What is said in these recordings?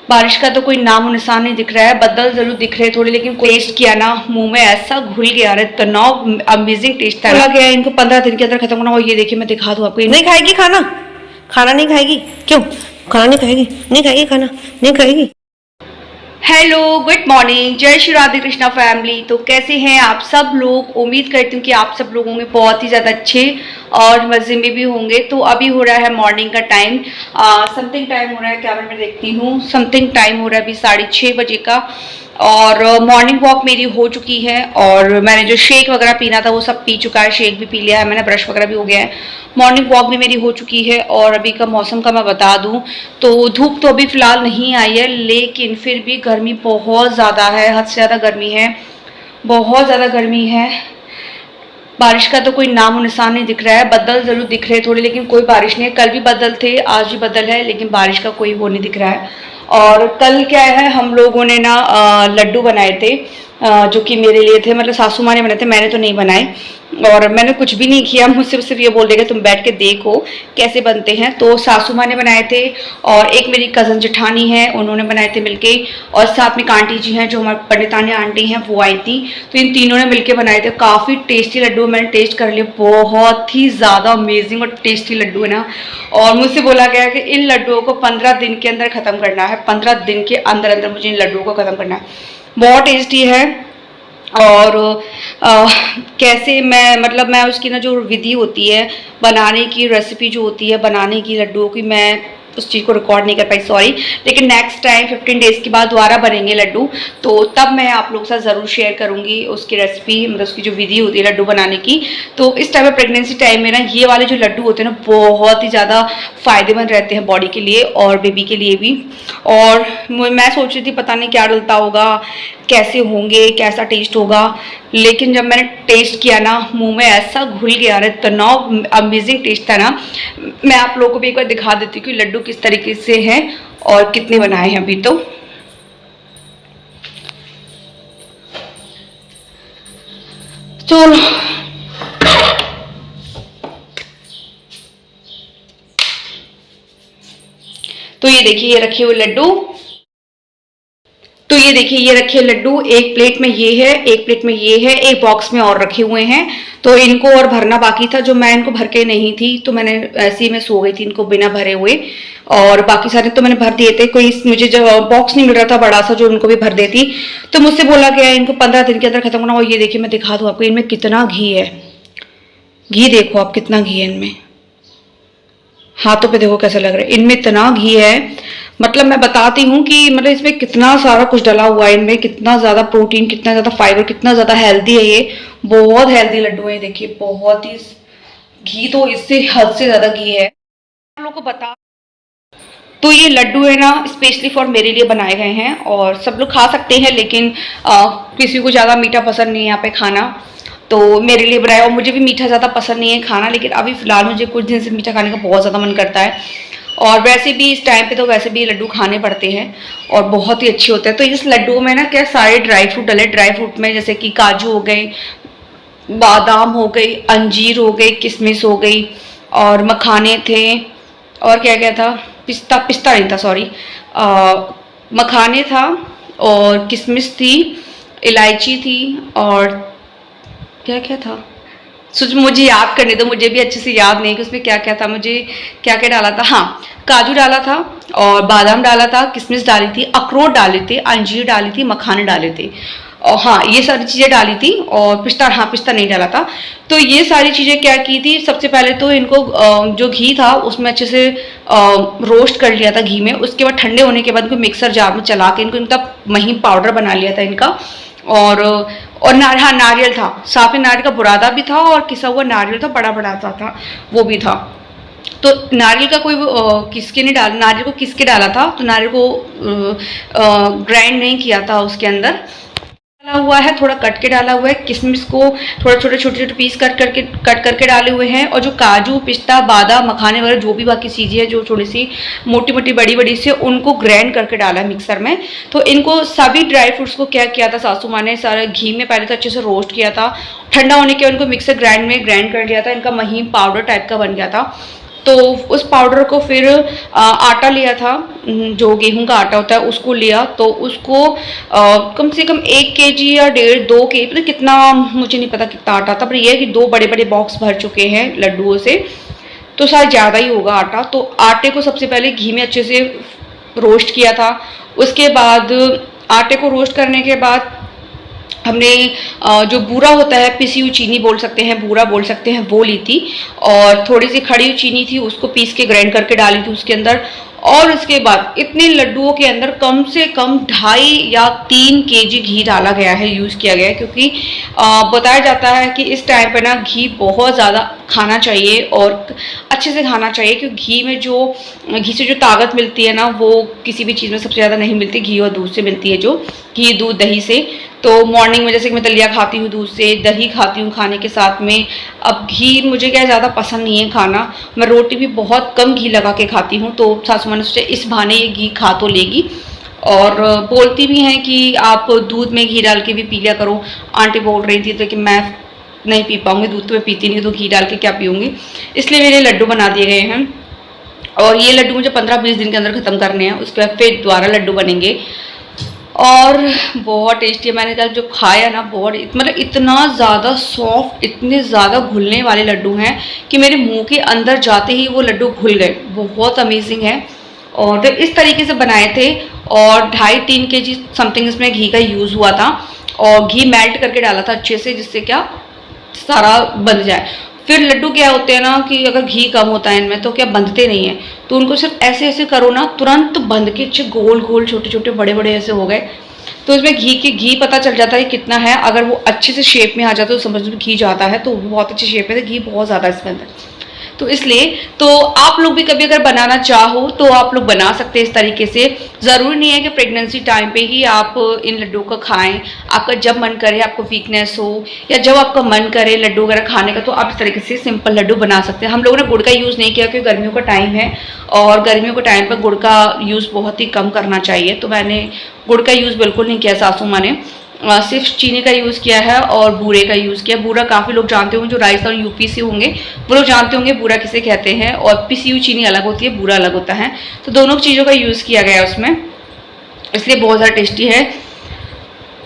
बारिश का तो कोई नामो निशान नहीं दिख रहा है। बादल जरूर दिख रहे थोड़े, लेकिन टेस्ट किया ना मुंह में ऐसा घुल गया, अरे इतना अमेजिंग टेस्ट था। बोला गया इनको 15 दिन के अंदर खत्म करना। और ये देखिए मैं दिखा दूं आपको। नहीं खाएगी खाना, खाना नहीं खाएगी। क्यों खाना नहीं खाएगी? नहीं खाएगी खाना, नहीं खाएगी। हेलो, गुड मॉर्निंग, जय श्री राधे कृष्णा फैमिली। तो कैसे हैं आप सब लोग? उम्मीद करती हूँ कि आप सब लोग होंगे बहुत ही ज़्यादा अच्छे और मज़े में भी होंगे। तो अभी हो रहा है मॉर्निंग का टाइम, समथिंग टाइम हो रहा है, कैमरे में देखती हूँ, समथिंग टाइम हो रहा है अभी 6:30 बजे का। और मॉर्निंग वॉक मेरी हो चुकी है और मैंने जो शेक वगैरह पीना था वो सब पी चुका है, शेक भी पी लिया है मैंने, ब्रश वगैरह भी हो गया है, मॉर्निंग वॉक भी मेरी हो चुकी है। और अभी का मौसम का मैं बता दूं तो धूप तो अभी फ़िलहाल नहीं आई है, लेकिन फिर भी गर्मी बहुत ज़्यादा है, हद से ज़्यादा गर्मी है, बहुत ज़्यादा गर्मी है। बारिश का तो कोई नामो निशान नहीं दिख रहा है। बादल ज़रूर दिख रहे थोड़े, लेकिन कोई बारिश नहीं है। कल भी बादल थे, आज भी बादल है, लेकिन बारिश का कोई वो नहीं दिख रहा है। और कल क्या है, हम लोगों ने ना लड्डू बनाए थे, जो कि मेरे लिए थे, मतलब सासू माँ ने बनाए थे, मैंने तो नहीं बनाए। और मैंने कुछ भी नहीं किया, मुझसे सिर्फ ये बोल देगा तुम बैठ के देखो कैसे बनते हैं। तो सासू माँ ने बनाए थे और एक मेरी कज़न जेठानी है, उन्होंने बनाए थे मिलके। और साथ में एक आंटी जी हैं जो हमारे पंडितानी आंटी हैं, वो आई थी। तो इन तीनों ने मिलके बनाए थे। काफ़ी टेस्टी लड्डू मैंने टेस्ट कर लिए, बहुत ही ज़्यादा अमेजिंग और टेस्टी लड्डू है ना। और मुझसे बोला गया कि इन लड्डुओं को 15 दिन के अंदर ख़त्म करना है, 15 दिन के अंदर अंदर मुझे इन लड्डुओं को ख़त्म करना है। बहुत टेस्टी है। और कैसे मैं उसकी ना जो विधि होती है बनाने की, रेसिपी जो होती है बनाने की लड्डुओं की, मैं उस चीज़ को रिकॉर्ड नहीं कर पाई, सॉरी। लेकिन नेक्स्ट टाइम 15 डेज़ के बाद दोबारा बनेंगे लड्डू, तो तब मैं आप लोगों के साथ ज़रूर शेयर करूँगी उसकी रेसिपी, मतलब उसकी जो विधि होती है लड्डू बनाने की। तो इस टाइम में प्रेगनेंसी टाइम में ना ये वाले जो लड्डू होते हैं ना बहुत ही ज़्यादा फ़ायदेमंद रहते हैं बॉडी के लिए और बेबी के लिए भी। और मैं सोच रही थी पता नहीं क्या डलता होगा, कैसे होंगे, कैसा टेस्ट होगा, लेकिन जब मैंने टेस्ट किया ना मुंह में ऐसा घुल गया, इतना अमेजिंग टेस्ट था ना। मैं आप लोगों को भी एक बार दिखा देती हूँ कि लड्डू किस तरीके से हैं और कितने बनाए हैं अभी। तो चलो, तो ये देखिए ये रखे हुए लड्डू, तो ये देखिए ये रखे लड्डू, एक प्लेट में ये है, एक प्लेट में ये है, एक बॉक्स में और रखे हुए हैं। तो इनको और भरना बाकी था, जो मैं इनको भर के नहीं थी, तो मैंने ऐसे ही मैं सो गई थी इनको बिना भरे हुए। और बाकी सारे तो मैंने भर दिए थे, कोई मुझे जो बॉक्स नहीं मिल रहा था बड़ा सा जो उनको भी भर देती। तो मुझसे बोला गया इनको 15 दिन के अंदर खत्म करना। और ये देखिए मैं दिखा दूँ आपको, इनमें कितना घी है, घी देखो आप कितना घी है इनमें, हाथों पे देखो कैसा लग रहा है, इनमें इतना घी है। मतलब मैं बताती हूँ कि मतलब इसमें कितना सारा कुछ डला हुआ है, इनमें कितना ज़्यादा प्रोटीन, कितना ज़्यादा फाइबर, कितना ज़्यादा हेल्दी है ये। बहुत हेल्दी लड्डू है, देखिए बहुत ही, घी तो इससे हद से ज़्यादा घी है। आप लोगों को बता, तो ये लड्डू है ना स्पेशली फॉर मेरे लिए बनाए गए हैं और सब लोग खा सकते हैं, लेकिन किसी को ज़्यादा मीठा पसंद नहीं है यहाँ पे खाना, तो मेरे लिए बनाया। और मुझे भी मीठा ज़्यादा पसंद नहीं है खाना, लेकिन अभी फ़िलहाल मुझे कुछ दिन से मीठा खाने का बहुत ज़्यादा मन करता है। और वैसे भी इस टाइम पे तो वैसे भी लड्डू खाने पड़ते हैं और बहुत ही अच्छे होते हैं। तो इस लड्डू में ना क्या सारे ड्राई फ्रूट डले, ड्राई फ्रूट में जैसे कि काजू हो गए, बादाम हो गई, अंजीर हो गई, किशमिश हो गई, और मखाने थे, और क्या क्या था, पिस्ता, पिस्ता नहीं था सॉरी, मखाने था और किशमिश थी, इलायची थी, और क्या क्या था, सोच मुझे याद करने दो, मुझे भी अच्छे से याद नहीं कि उसमें क्या क्या था, मुझे क्या क्या डाला था। हाँ, काजू डाला था और बादाम डाला था, किशमिश डाली थी, अखरोट डाले थे, अंजीर डाली थी, मखाने डाले थे, और हाँ ये सारी चीज़ें डाली थी। और पिस्ता, हाँ पिस्ता नहीं डाला था। तो ये सारी चीज़ें क्या की थी, सबसे पहले तो इनको जो घी था उसमें अच्छे से रोस्ट कर लिया था घी में। उसके बाद ठंडे होने के बाद इनको मिक्सर जार में चला के इनको इनका महीन पाउडर बना लिया था इनका। और हाँ नारियल था, साथ में नारियल का बुरादा भी था और किसा हुआ नारियल था, बड़ा बड़ा था वो भी था। तो नारियल का कोई किसके नहीं डाला, नारियल को किसके डाला था, तो नारियल को ग्राइंड नहीं किया था, उसके अंदर डाला हुआ है, थोड़ा कट के डाला हुआ है। किशमिश को थोड़ा छोटे छोटे पीस कट करके डाले हुए हैं। और जो काजू, पिस्ता, बादाम, मखाने वगैरह जो भी बाकी चीज़ें हैं जो थोड़ी सी मोटी मोटी बड़ी बड़ी से, उनको ग्राइंड करके डाला है मिक्सर में। तो इनको सभी ड्राई फ्रूट्स को क्या किया था सासू माँ ने, सारा घी में पहले तो अच्छे से रोस्ट किया था, ठंडा होने के उनको मिक्सर ग्राइंड में ग्राइंड कर लिया था, इनका महीन पाउडर टाइप का बन गया था। तो उस पाउडर को फिर आटा लिया था, जो गेहूं का आटा होता है उसको लिया, तो उसको कम से कम 1 kg या 1.5-2 kg, मतलब कितना मुझे नहीं पता कितना आटा था, पर यह है कि 2 बड़े बड़े बॉक्स भर चुके हैं लड्डुओं से, तो शायद ज़्यादा ही होगा आटा। तो आटे को सबसे पहले घी में अच्छे से रोस्ट किया था। उसके बाद आटे को रोस्ट करने के बाद हमने जो बूरा होता है, पिसी हुई चीनी बोल सकते हैं, बूरा बोल सकते हैं, वो ली थी, और थोड़ी सी खड़ी हुई चीनी थी, उसको पीस के ग्राइंड करके डाली थी उसके अंदर। और उसके बाद इतने लड्डुओं के अंदर कम से कम 2.5 या 3 kg घी डाला गया है, यूज़ किया गया है, क्योंकि बताया जाता है कि इस टाइम पे ना घी बहुत ज़्यादा खाना चाहिए और अच्छे से खाना चाहिए, क्योंकि घी से जो ताकत मिलती है ना, वो किसी भी चीज़ में सबसे ज़्यादा नहीं मिलती, घी और दूध से मिलती है, जो घी दूध दही से। तो मॉर्निंग में जैसे कि मैं दलिया खाती हूँ दूध से, दही खाती हूँ खाने के साथ में। अब घी मुझे क्या ज़्यादा पसंद नहीं है खाना, मैं रोटी भी बहुत कम घी लगा के खाती हूँ, तो सासू माँ ने सोचा इस बहाने ये घी खा तो लेगी। और बोलती भी हैं कि आप दूध में घी डाल के भी पी लिया करो। आंटी बोल रही थी तो कि मैं नहीं पी पाऊँगी, दूध तो मैं पीती नहीं, तो घी डाल के क्या पीऊँगी, इसलिए मेरे लड्डू बना दिए गए हैं। और ये लड्डू मुझे 15-20 दिन के अंदर ख़त्म करने हैं, उसके बाद फिर दोबारा लड्डू बनेंगे, और बहुत टेस्टी है। मैंने कल जो खाया ना, बहुत मतलब इतना ज़्यादा सॉफ्ट, इतने ज़्यादा घुलने वाले लड्डू हैं कि मेरे मुंह के अंदर जाते ही वो लड्डू घुल गए, बहुत अमेजिंग है। और तो इस तरीके से बनाए थे, और 2.5-3 kg समथिंग इसमें घी का यूज़ हुआ था, और घी मेल्ट करके डाला था अच्छे से, जिससे क्या सारा बंध जाए। फिर लड्डू क्या होते हैं ना कि अगर घी कम होता है इनमें तो क्या बंधते नहीं हैं, तो उनको सिर्फ ऐसे ऐसे करो ना, तुरंत बंध के अच्छे गोल गोल छोटे छोटे बड़े बड़े ऐसे हो गए। तो इसमें घी पता चल जाता है कितना है, अगर वो अच्छे से शेप में आ जाता है तो समझ लो घी ज़्यादा है, तो वो बहुत अच्छी शेप है, तो घी बहुत ज़्यादा इसमें अंदर। तो इसलिए तो आप लोग भी कभी अगर बनाना चाहो तो आप लोग बना सकते हैं इस तरीके से। ज़रूरी नहीं है कि प्रेगनेंसी टाइम पे ही आप इन लड्डू को खाएं, आपका जब मन करे, आपको वीकनेस हो या जब आपका मन करे लड्डू वगैरह खाने का, तो आप इस तरीके से सिंपल लड्डू बना सकते हैं। हम लोगों ने गुड़ का यूज़ नहीं किया क्योंकि गर्मियों का टाइम है, और गर्मियों के टाइम पर गुड़ का यूज़ बहुत ही कम करना चाहिए, तो मैंने गुड़ का यूज़ बिल्कुल नहीं किया, सासू माँ ने सिर्फ चीनी का यूज़ किया है और बूरे का यूज़ किया। बूरा काफ़ी लोग जानते होंगे, जो राजस्थान यूपी से होंगे वो लोग जानते होंगे बूरा किसे कहते हैं, और पिसी हुई चीनी अलग होती है, बूरा अलग होता है, तो दोनों चीज़ों का यूज़ किया गया है उसमें, इसलिए बहुत ज़्यादा टेस्टी है।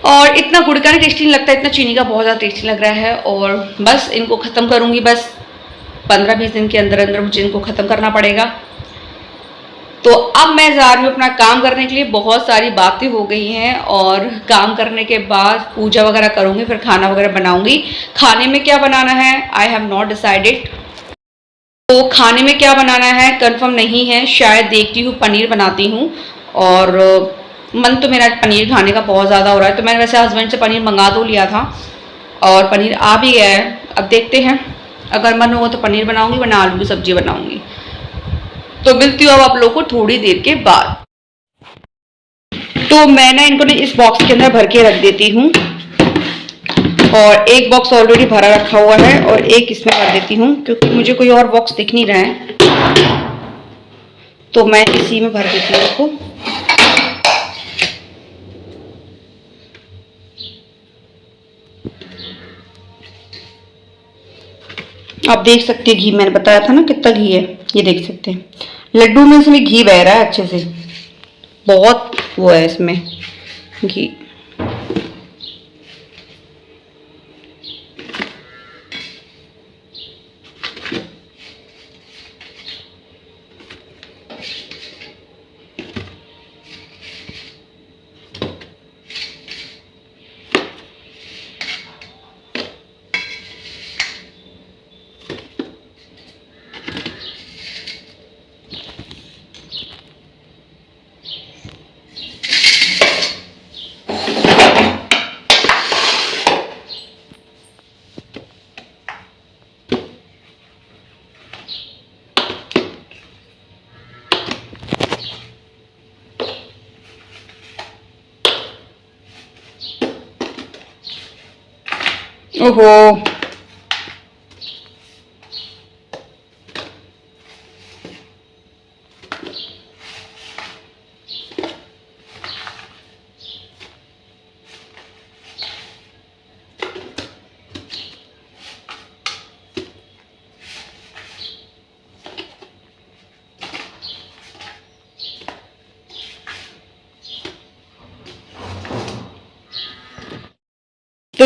और इतना गुड़ का नहीं टेस्टी नहीं लगता, इतना चीनी का बहुत ज़्यादा टेस्टी लग रहा है। और बस इनको ख़त्म करूँगी, बस 15-20 दिन के अंदर अंदर मुझे इनको ख़त्म करना पड़ेगा। तो अब मैं जा रही हूँ अपना काम करने के लिए, बहुत सारी बातें हो गई हैं, और काम करने के बाद पूजा वगैरह करूँगी, फिर खाना वगैरह बनाऊँगी। खाने में क्या बनाना है आई हैव नॉट डिसाइडेड, तो खाने में क्या बनाना है कंफर्म नहीं है, शायद देखती हूँ पनीर बनाती हूँ। और मन तो मेरा पनीर खाने का बहुत ज़्यादा हो रहा है, तो मैंने वैसे हस्बैंड से पनीर मंगा तो लिया था और पनीर आ भी गया है। अब देखते हैं, अगर मन होगा तो पनीर बनाऊँगी, वरना आलू की सब्जी बनाऊँगी। तो मिलती हूँ अब आप लोगों को थोड़ी देर के बाद। तो मैं ना इनको इस बॉक्स के अंदर भर के रख देती हूँ, और एक बॉक्स ऑलरेडी भरा रखा हुआ है और एक इसमें भर देती हूँ, क्योंकि मुझे कोई और बॉक्स दिख नहीं रहा है, तो मैं इसी में भर देती हूँ इसको। आप देख सकते हैं घी, मैंने बताया था ना कितना घी है, ये देख सकते हैं लड्डू में इसमें घी बह रहा है अच्छे से, बहुत वो है इसमें घी। ओहो,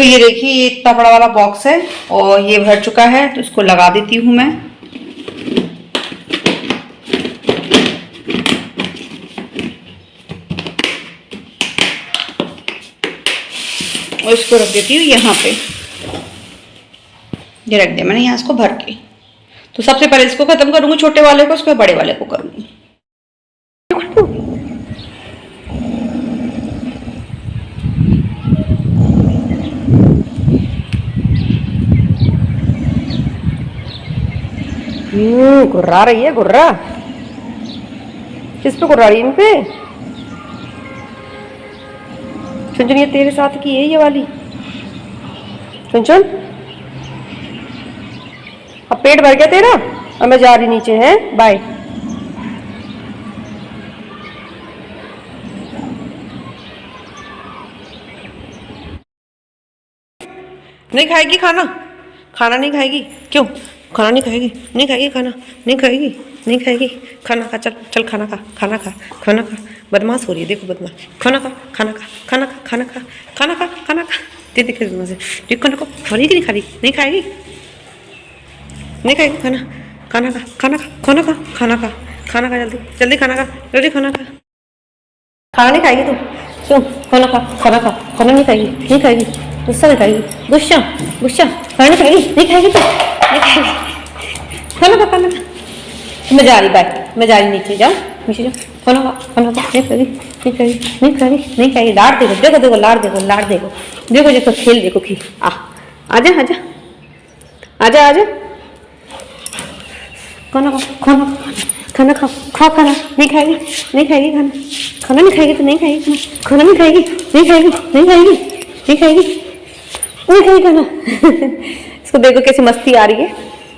ये देखिए, ये इतना बड़ा वाला बॉक्स है और ये भर चुका है, तो इसको लगा देती हूँ मैं। और इसको रख देती हूँ यहाँ पे। ये रख दिया मैंने यहाँ इसको भर के। तो सबसे पहले इसको खत्म करूंगी, छोटे वाले को, उसके बाद बड़े वाले को करूंगी। गुर्रा रही है, गुर्रा। किस पे गुर्रा रही है? इन पे। चुनचुन ये तेरे साथ की है ये वाली। चुनचुन अब पेट भर गया तेरा, अब मैं जा रही नीचे है। बाय। नहीं खाएगी खाना? खाना नहीं खाएगी? क्यों खाना नहीं खाएगी? नहीं खाएगी खाना? नहीं खाएगी? नहीं खाएगी? खाना खा, चल चल खाना खा, खाना खा, खाना खा। बदमाश हो रही है, देखो बदमाश। खाना खा, खाना खा, खाना खा, खाना खा, खाना खा, खाना खा। दे देखे बदमाश है। देख खाना को खा रही कि नहीं खा रही? नहीं खाएगी? नहीं खाएगी खाना? खाना खा, खाना खा, खाना खा, खाना खा, खाना खा, जल्दी जल्दी खाना खा, जल्दी खाना खा। खाना नहीं खाएगी तू? क्यों? खाना खा, खाना खा, खाना नहीं खाएगी? नहीं खाएगी? गुस्सा नहीं खाएगी? गुस्सा गुस्सा, खाना नहीं खाएगी? नहीं खाएगी तो नहीं खाएगी। खाना खा, खाना खा। मैं जा रही, बाय। मैं जा रही नीचे, जाओ नीचे जाओ। खाना खा, खाना खा। नहीं खाएगी, नहीं खाएगी, नहीं खाएगी, नहीं खाएगी। लाड़ देखो, देखो देखो, लाड़ देखो, लाड़ देखो, देखो देखो, खेल देखो, खेल। आजा आजा आजा आजा। खाना खा, खाना खा, खाना खा, खा खाना। नहीं खाएगी? नहीं खाएगी खाना? खाना नहीं खाएगी तो नहीं खाएगी खाना? खाना नहीं खाएगी? नहीं खाएगी? नहीं खाएगी? नहीं खाएगी? नहीं खाएगी खाना? इसको देखो कैसे मस्ती आ रही है,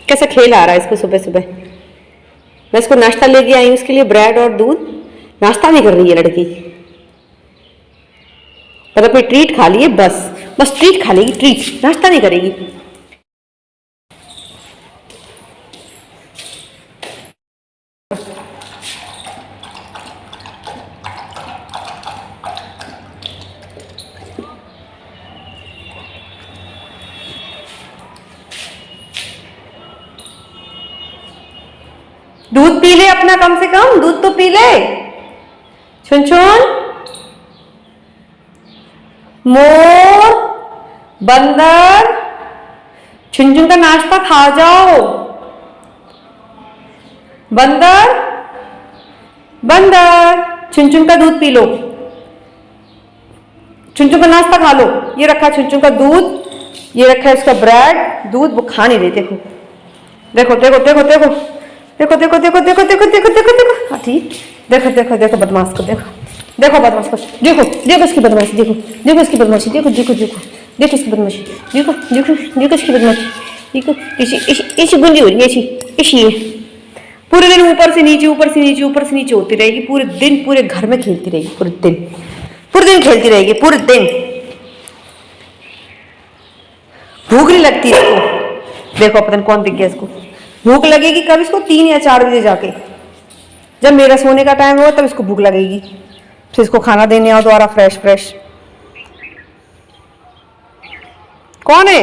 कैसा खेल आ रहा है इसको सुबह सुबह। मैं इसको नाश्ता लेके आई हूँ, उसके लिए ब्रेड और दूध। नाश्ता नहीं कर रही है लड़की, मतलब कोई ट्रीट खा लिए, बस बस ट्रीट खा लेगी, ट्रीट। नाश्ता नहीं करेगी। दूध पी ले अपना, कम से कम दूध तो पी ले। छुनछुन, मोर, बंदर, छुनछुन का नाश्ता खा जाओ। बंदर बंदर, छुनछुन का दूध पी लो। छुनछुन का नाश्ता खा लो। ये रखा छुनछुन का दूध, ये रखा है इसका ब्रेड। दूध वो खा नहीं रही, देखो देखो देखो देखो देखो देखो देखो देखो देखो देखो देखो देखो देखो। हाँ ठीक, देखो देखो देखो बदमाश को, देखो देखो बदमाश को, देखो देखो इसकी बदमाशी, देखो देखो इसकी बदमाशी, देखो देखो देखो देखो इसकी बदमाशी, देखो देखो देखो इसकी बदमाशी, देखो ऐसी गुंडी हो रही है, ऐसी है। पूरे दिन ऊपर से नीचे, ऊपर से नीचे, ऊपर से नीचे होती रहेगी पूरे दिन, पूरे घर में खेलती रहेगी पूरे दिन, पूरे दिन खेलती रहेगी पूरे दिन। भूख नहीं लगती इसको, देखो पता नहीं कौन दिख गया इसको। भूख लगेगी कब इसको? 3 या 4 बजे जाके, जब मेरा सोने का टाइम होगा तब इसको भूख लगेगी। फिर इसको खाना देने आओ दोबारा फ्रेश फ्रेश। कौन है?